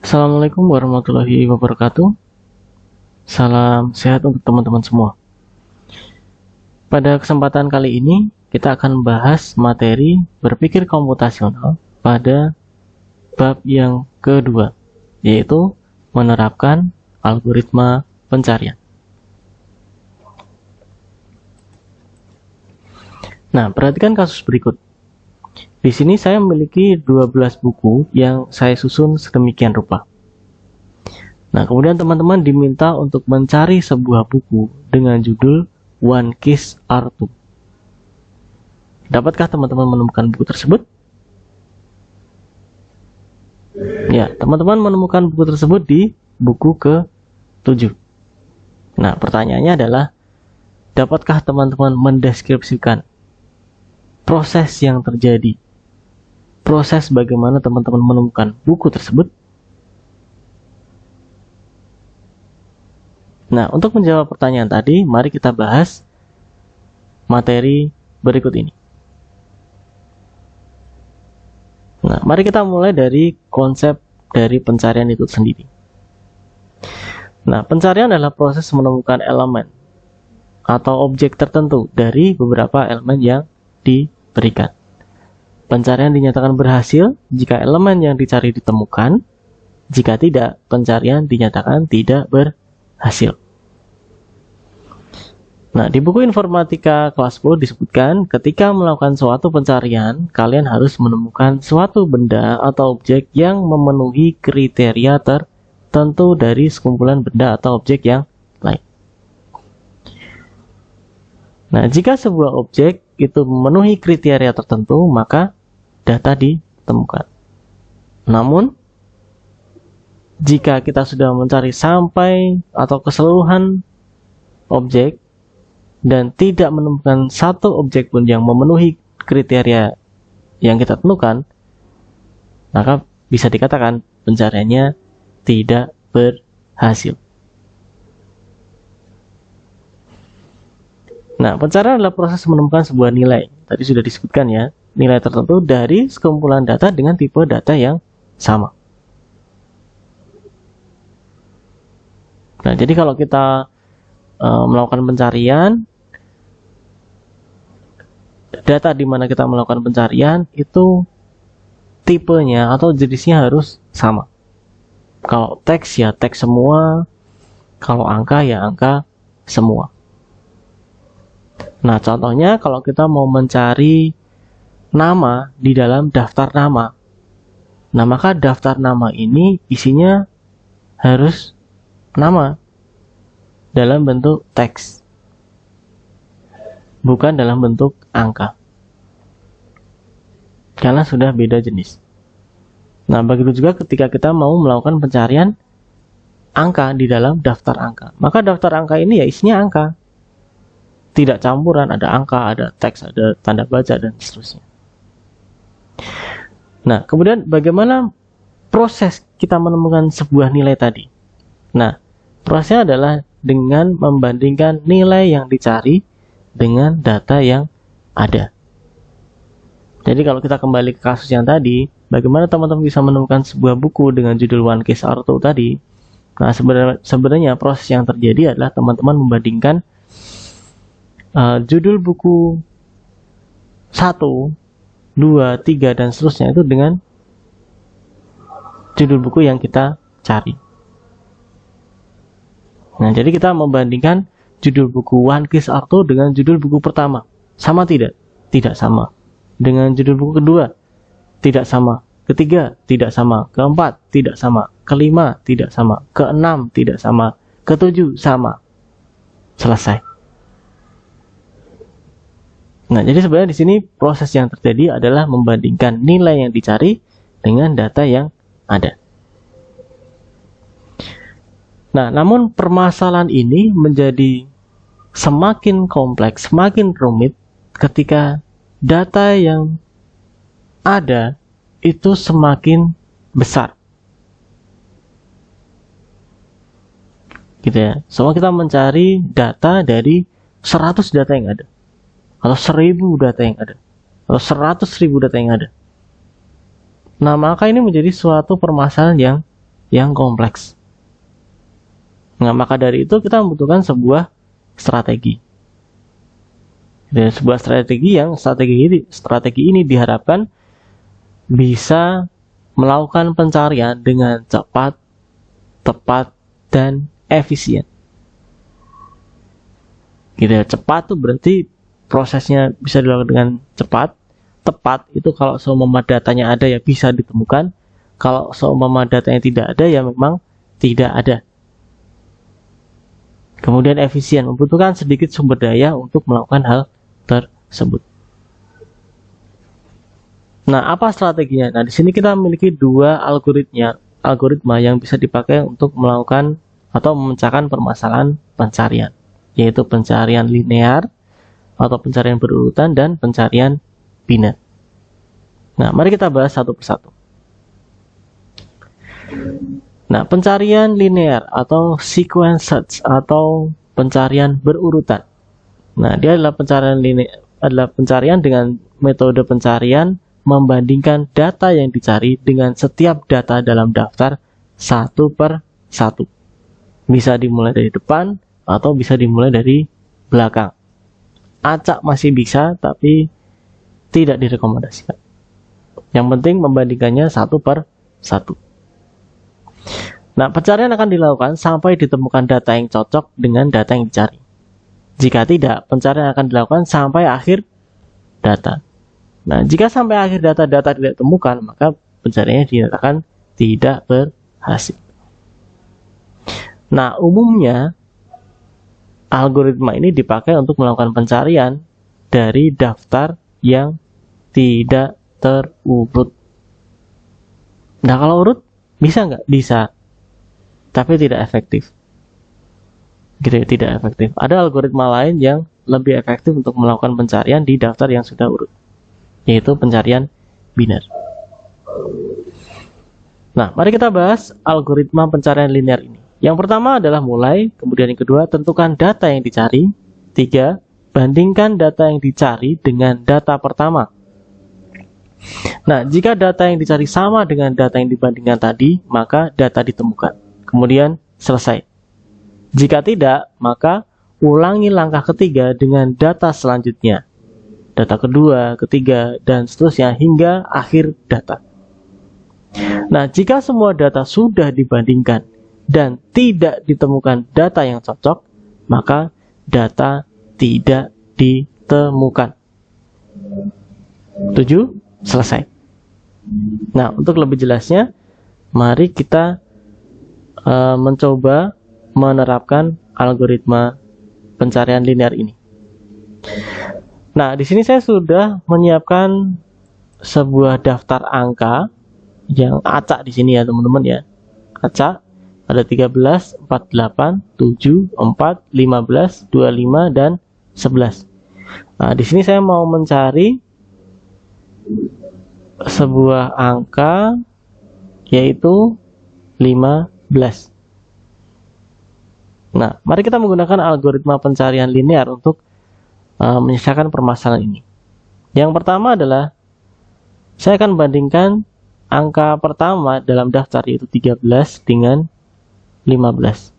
Assalamualaikum warahmatullahi wabarakatuh. Salam sehat untuk teman-teman semua. Pada kesempatan kali ini, kita akan membahas materi berpikir komputasional pada bab yang kedua, yaitu menerapkan algoritma pencarian. Nah, perhatikan kasus berikut. Di sini saya memiliki 12 buku yang saya susun sedemikian rupa. Nah, kemudian teman-teman diminta untuk mencari sebuah buku dengan judul One Kiss R2. Dapatkah teman-teman menemukan buku tersebut? Ya, teman-teman menemukan buku tersebut di buku ke-7. Nah, pertanyaannya adalah, dapatkah teman-teman mendeskripsikan proses yang terjadi? Proses bagaimana teman-teman menemukan buku tersebut? Nah, untuk menjawab pertanyaan tadi, mari kita bahas materi berikut ini. Nah, mari kita mulai dari konsep dari pencarian itu sendiri. Nah, pencarian adalah proses menemukan elemen atau objek tertentu dari beberapa elemen yang diberikan. Pencarian dinyatakan berhasil jika elemen yang dicari ditemukan. Jika tidak, pencarian dinyatakan tidak berhasil. Nah, di buku informatika kelas 10 disebutkan, ketika melakukan suatu pencarian, kalian harus menemukan suatu benda atau objek yang memenuhi kriteria tertentu dari sekumpulan benda atau objek yang lain. Nah, jika sebuah objek itu memenuhi kriteria tertentu, maka data ditemukan. Namun, jika kita sudah mencari sampai atau keseluruhan objek dan tidak menemukan satu objek pun yang memenuhi kriteria yang kita tentukan, maka bisa dikatakan pencariannya tidak berhasil. Nah, pencarian adalah proses menemukan sebuah nilai. Tadi sudah disebutkan ya, nilai tertentu dari sekumpulan data dengan tipe data yang sama. Nah, jadi kalau kita melakukan pencarian, data di mana kita melakukan pencarian itu tipenya atau jenisnya harus sama. Kalau teks ya teks semua, kalau angka ya angka semua. Nah, contohnya kalau kita mau mencari nama di dalam daftar nama. Nah, maka daftar nama ini isinya harus nama dalam bentuk teks, bukan dalam bentuk angka, karena sudah beda jenis. Nah, begitu juga ketika kita mau melakukan pencarian angka di dalam daftar angka. Maka daftar angka ini ya isinya angka, tidak campuran, ada angka, ada teks, ada tanda baca, dan seterusnya. Nah, kemudian bagaimana proses kita menemukan sebuah nilai tadi? Nah, prosesnya adalah dengan membandingkan nilai yang dicari dengan data yang ada. Jadi kalau kita kembali ke kasus yang tadi, bagaimana teman-teman bisa menemukan sebuah buku dengan judul One Kiss R2 tadi? Nah, sebenarnya proses yang terjadi adalah teman-teman membandingkan judul buku 1, 2, 3, dan seterusnya itu dengan judul buku yang kita cari. Nah, jadi kita membandingkan judul buku One Kiss R2 dengan judul buku pertama. Sama tidak? Tidak sama. Dengan judul buku kedua? Tidak sama. Ketiga? Tidak sama. Keempat? Tidak sama. Kelima? Tidak sama. Keenam? Tidak sama. Ketujuh? Sama. Selesai. Nah, jadi sebenarnya di sini proses yang terjadi adalah membandingkan nilai yang dicari dengan data yang ada. Nah, namun permasalahan ini menjadi semakin kompleks, semakin rumit ketika data yang ada itu semakin besar. Gitu ya. Semua kita mencari data dari 100 data yang ada, atau 1000 data yang ada, atau 100.000 data yang ada. Nah, maka ini menjadi suatu permasalahan yang yang kompleks. Nah, maka dari itu kita membutuhkan sebuah strategi. Dan sebuah strategi ini diharapkan bisa melakukan pencarian dengan cepat, tepat, dan efisien. Gitu ya. Cepat tuh berarti prosesnya bisa dilakukan dengan cepat. Tepat itu kalau seumpama datanya ada ya bisa ditemukan. Kalau seumpama datanya tidak ada ya memang tidak ada. Kemudian efisien, membutuhkan sedikit sumber daya untuk melakukan hal tersebut. Nah, apa strateginya? Nah, di sini kita memiliki dua algoritma yang bisa dipakai untuk melakukan atau memecahkan permasalahan pencarian, yaitu pencarian linear atau pencarian berurutan dan pencarian biner. Nah, mari kita bahas satu persatu. Nah, pencarian linear atau sequence search atau pencarian berurutan. Nah, dia adalah pencarian dengan metode pencarian membandingkan data yang dicari dengan setiap data dalam daftar satu per satu. Bisa dimulai dari depan atau bisa dimulai dari belakang. Acak masih bisa, tapi tidak direkomendasikan. Yang penting membandingkannya satu per satu. Nah, pencarian akan dilakukan sampai ditemukan data yang cocok dengan data yang dicari. Jika tidak, pencarian akan dilakukan sampai akhir data. Nah, jika sampai akhir data tidak ditemukan, maka pencariannya dinyatakan tidak berhasil. Nah, umumnya algoritma ini dipakai untuk melakukan pencarian dari daftar yang tidak terurut. Nah, kalau urut bisa nggak? Bisa, tapi tidak efektif. Gitu, tidak efektif. Ada algoritma lain yang lebih efektif untuk melakukan pencarian di daftar yang sudah urut, yaitu pencarian biner. Nah, mari kita bahas algoritma pencarian linear ini. Yang pertama adalah mulai, kemudian yang kedua tentukan data yang dicari. 3. Bandingkan data yang dicari dengan data pertama. Nah, jika data yang dicari sama dengan data yang dibandingkan tadi, maka data ditemukan. Kemudian selesai. Jika tidak, maka ulangi langkah ketiga dengan data selanjutnya. Data kedua, ketiga, dan seterusnya hingga akhir data. Nah, jika semua data sudah dibandingkan dan tidak ditemukan data yang cocok, maka data tidak ditemukan. 7. Selesai. Nah, untuk lebih jelasnya, mari kita mencoba menerapkan algoritma pencarian linear ini. Nah, di sini saya sudah menyiapkan sebuah daftar angka yang acak di sini ya, teman-teman ya. Acak ada 13, 48, 7, 4, 15, 25 dan 11. Nah, di sini saya mau mencari sebuah angka yaitu 15. Nah, mari kita menggunakan algoritma pencarian linear untuk menyelesaikan permasalahan ini. Yang pertama adalah saya akan bandingkan angka pertama dalam daftar yaitu 13 dengan 15.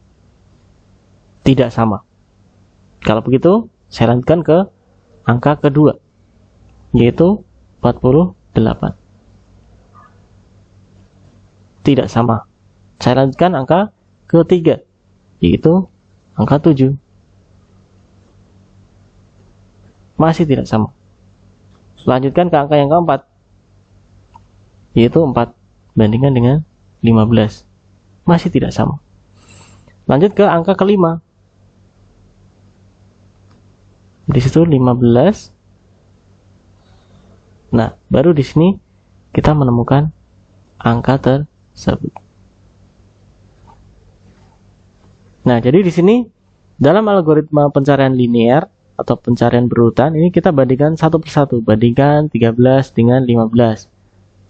Tidak sama. Kalau begitu, saya lanjutkan ke angka kedua yaitu 48. Tidak sama. Saya lanjutkan angka ketiga yaitu angka 7. Masih tidak sama. Lanjutkan ke angka yang keempat yaitu 4 bandingkan dengan 15. Masih tidak sama. Lanjut ke angka kelima. Di situ 15. Nah, baru di sini kita menemukan angka tersebut. Nah, jadi di sini dalam algoritma pencarian linear atau pencarian berurutan ini kita bandingkan satu persatu. Bandingkan 13 dengan 15.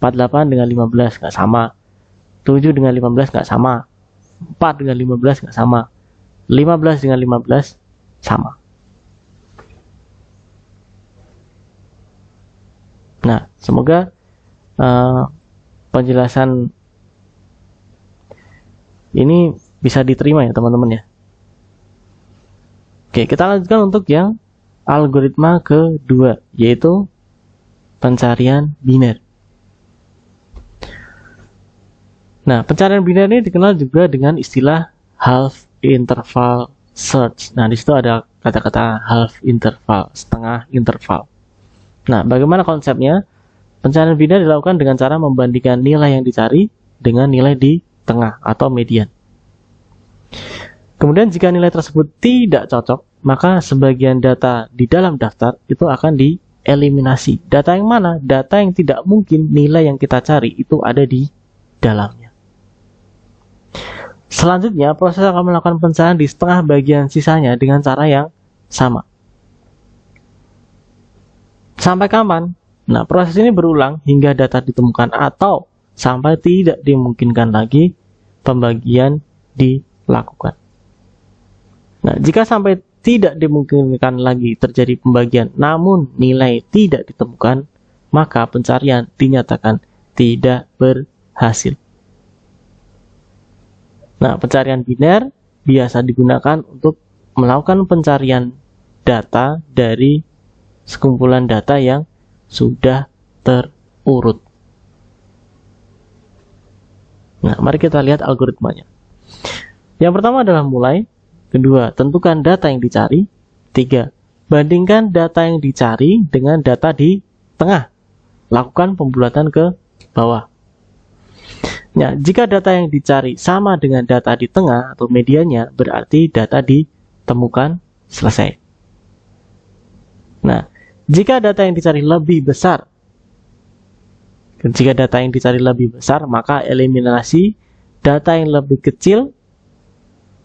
48 dengan 15 nggak sama. 7 dengan 15 nggak sama. 4 dengan 15 nggak sama. 15 dengan 15 sama. Nah, semoga penjelasan Ini bisa diterima ya teman-teman ya. Oke, kita lanjutkan untuk yang algoritma kedua, yaitu pencarian biner. Nah, pencarian biner ini dikenal juga dengan istilah half interval search. Nah, di situ ada kata-kata half interval, setengah interval. Nah, bagaimana konsepnya? Pencarian biner dilakukan dengan cara membandingkan nilai yang dicari dengan nilai di tengah atau median. Kemudian jika nilai tersebut tidak cocok, maka sebagian data di dalam daftar itu akan dieliminasi. Data yang mana? Data yang tidak mungkin nilai yang kita cari itu ada di dalamnya. Selanjutnya, proses akan melakukan pencarian di setengah bagian sisanya dengan cara yang sama. Sampai kapan? Nah, proses ini berulang hingga data ditemukan atau sampai tidak dimungkinkan lagi pembagian dilakukan. Nah, jika sampai tidak dimungkinkan lagi terjadi pembagian namun nilai tidak ditemukan, maka pencarian dinyatakan tidak berhasil. Nah, pencarian biner biasa digunakan untuk melakukan pencarian data dari sekumpulan data yang sudah terurut. Nah, mari kita lihat algoritmanya. Yang pertama adalah mulai. Kedua, tentukan data yang dicari. 3, bandingkan data yang dicari dengan data di tengah. Lakukan pembulatan ke bawah. Nah, jika data yang dicari sama dengan data di tengah atau medianya, berarti data ditemukan selesai. Nah, jika data yang dicari lebih besar, maka eliminasi data yang lebih kecil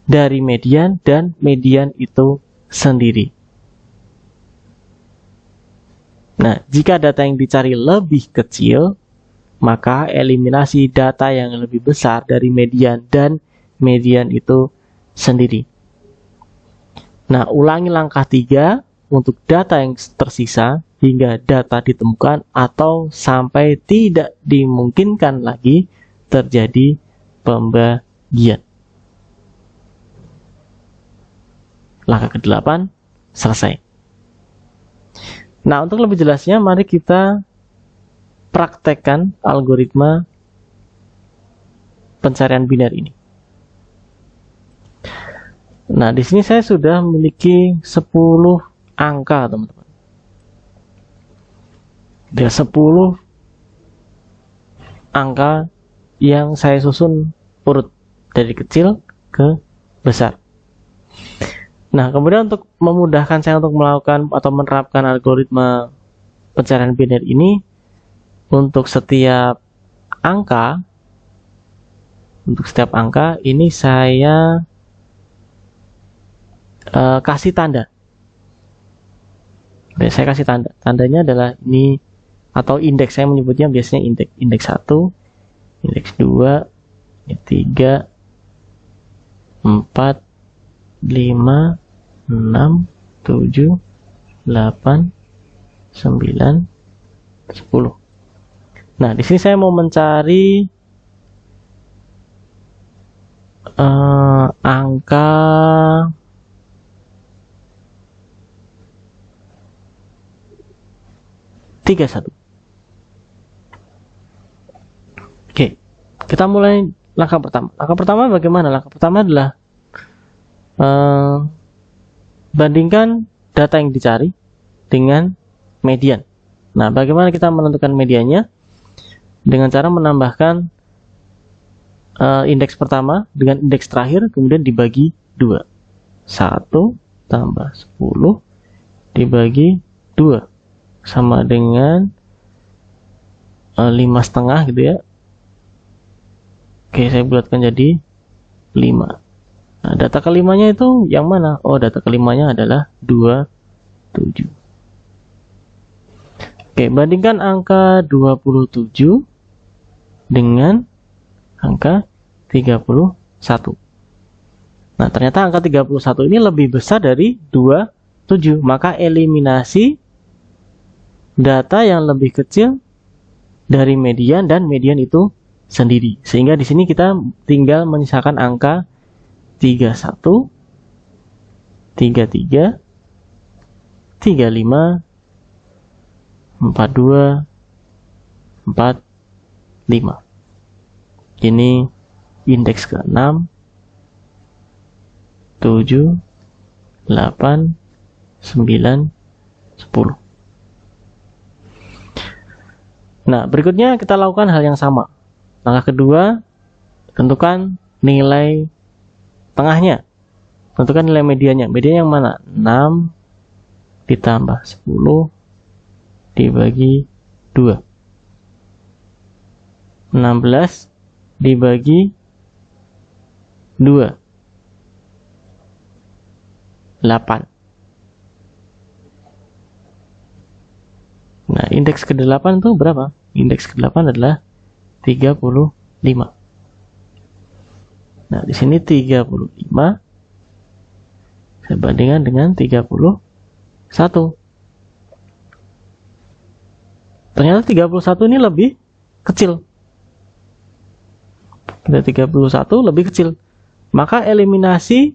dari median dan median itu sendiri. Nah, jika data yang dicari lebih kecil, maka eliminasi data yang lebih besar dari median dan median itu sendiri. Nah, ulangi langkah 3 untuk data yang tersisa hingga data ditemukan atau sampai tidak dimungkinkan lagi terjadi pembagian. Langkah ke-8 selesai. Nah, untuk lebih jelasnya mari kita praktekkan algoritma pencarian biner ini. Nah, di sini saya sudah memiliki 10 angka, teman-teman. Ada 10 angka yang saya susun urut dari kecil ke besar. Nah, kemudian untuk memudahkan saya untuk melakukan atau menerapkan algoritma pencarian biner ini, untuk setiap angka ini saya kasih tanda. Oke, saya kasih tanda. Tandanya adalah ini atau indeks, saya menyebutnya biasanya indeks 1, indeks 2, 3, 4, 5, 6, 7, 8, 9, 10. Nah, di sini saya mau mencari angka 31. Oke, kita mulai langkah pertama. Langkah pertama bagaimana? Langkah pertama adalah bandingkan data yang dicari dengan median. Nah, bagaimana kita menentukan mediannya? Dengan cara menambahkan indeks pertama dengan indeks terakhir, kemudian dibagi 2. 1 tambah 10 dibagi 2 sama dengan 5,5 gitu ya. Oke, saya buatkan jadi 5. Nah, data kelimanya itu yang mana? Oh, data kelimanya adalah 27. Oke, bandingkan angka 27 dengan angka 31. Nah, ternyata angka 31 ini lebih besar dari 27. Maka eliminasi data yang lebih kecil dari median dan median itu sendiri. Sehingga di sini kita tinggal menyisakan angka 31, 33, 35, 42, 45. Ini indeks ke-6, 7, 8, 9, 10. Nah, berikutnya kita lakukan hal yang sama. Langkah kedua, tentukan nilai tengahnya. Tentukan nilai mediannya. Median yang mana? 6 ditambah 10 dibagi 2. 16 dibagi 2. 8. Nah, indeks ke-8 itu berapa? Indeks ke-8 adalah 35. Nah, di sini 35 saya bandingkan dengan 31. Ternyata 31 ini lebih kecil. Kita 31 lebih kecil. Maka eliminasi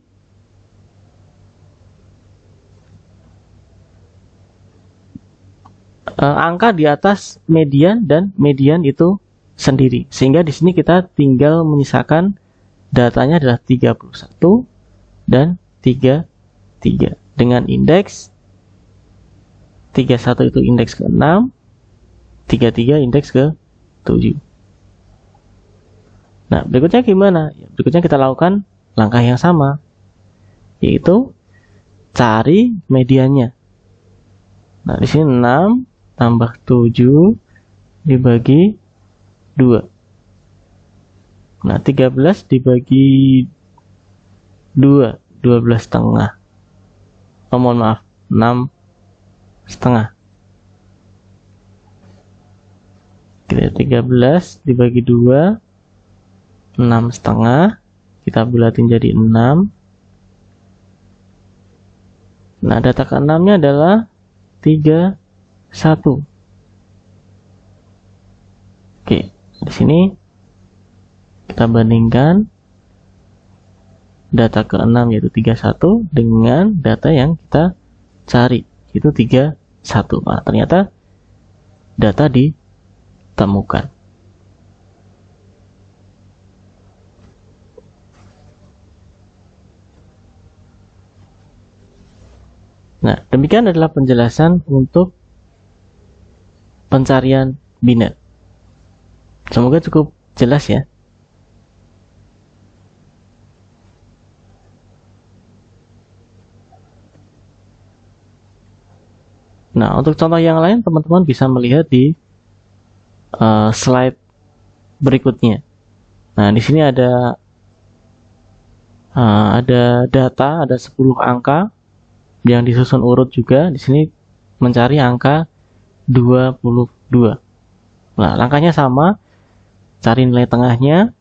angka di atas median dan median itu sendiri. Sehingga di sini kita tinggal menyisakan datanya adalah 31 dan 33 dengan indeks 31 itu indeks ke-6, 33 indeks ke-7. Nah, berikutnya gimana? Berikutnya kita lakukan langkah yang sama, yaitu cari mediannya. Nah, di sini 6 tambah 7 dibagi 2. Nah, 13 dibagi 2, 12 setengah. Oh, mohon maaf, 6 setengah. Kita 13 dibagi 2, 6 setengah. Kita bulatin jadi 6. Nah, data ke-6-nya adalah 31. Oke, di sini kita bandingkan data ke-6 yaitu 31 dengan data yang kita cari, itu 31. Nah, ternyata data ditemukan. Nah, demikian adalah penjelasan untuk pencarian biner. Semoga cukup jelas ya. Nah, untuk contoh yang lain teman-teman bisa melihat di slide berikutnya. Nah, di sini ada data, ada 10 angka yang disusun urut juga. Di sini mencari angka 22. Nah, langkahnya sama. Cari nilai tengahnya,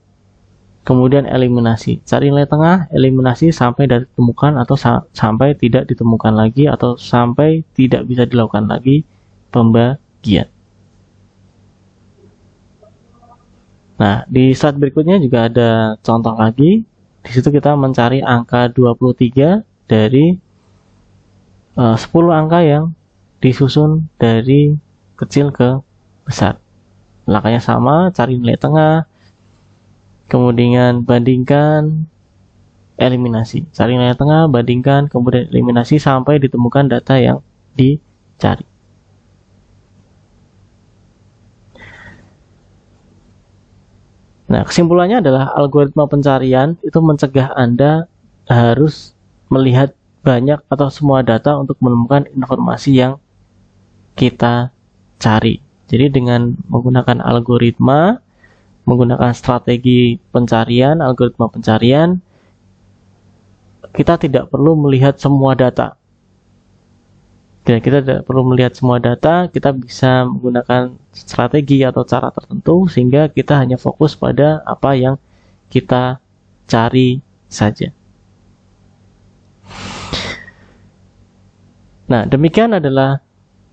kemudian eliminasi. Cari nilai tengah, eliminasi sampai ditemukan atau sampai tidak ditemukan lagi, atau sampai tidak bisa dilakukan lagi pembagian. Nah, di slide berikutnya juga ada contoh lagi. Di situ kita mencari angka 23 dari 10 angka yang disusun dari kecil ke besar. Langkahnya sama, cari nilai tengah, kemudian bandingkan, eliminasi. Cari nilai tengah, bandingkan, kemudian eliminasi sampai ditemukan data yang dicari. Nah, kesimpulannya adalah algoritma pencarian itu mencegah Anda harus melihat banyak atau semua data untuk menemukan informasi yang kita cari. Jadi dengan menggunakan algoritma, menggunakan strategi pencarian, algoritma pencarian, kita tidak perlu melihat semua data. Kita tidak perlu melihat semua data, kita bisa menggunakan strategi atau cara tertentu sehingga kita hanya fokus pada apa yang kita cari saja. Nah, demikian adalah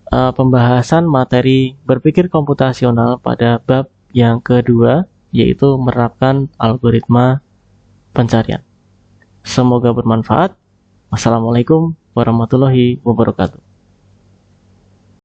pembahasan materi berpikir komputasional pada bab yang kedua, yaitu menerapkan algoritma pencarian. Semoga bermanfaat. Wassalamualaikum warahmatullahi wabarakatuh.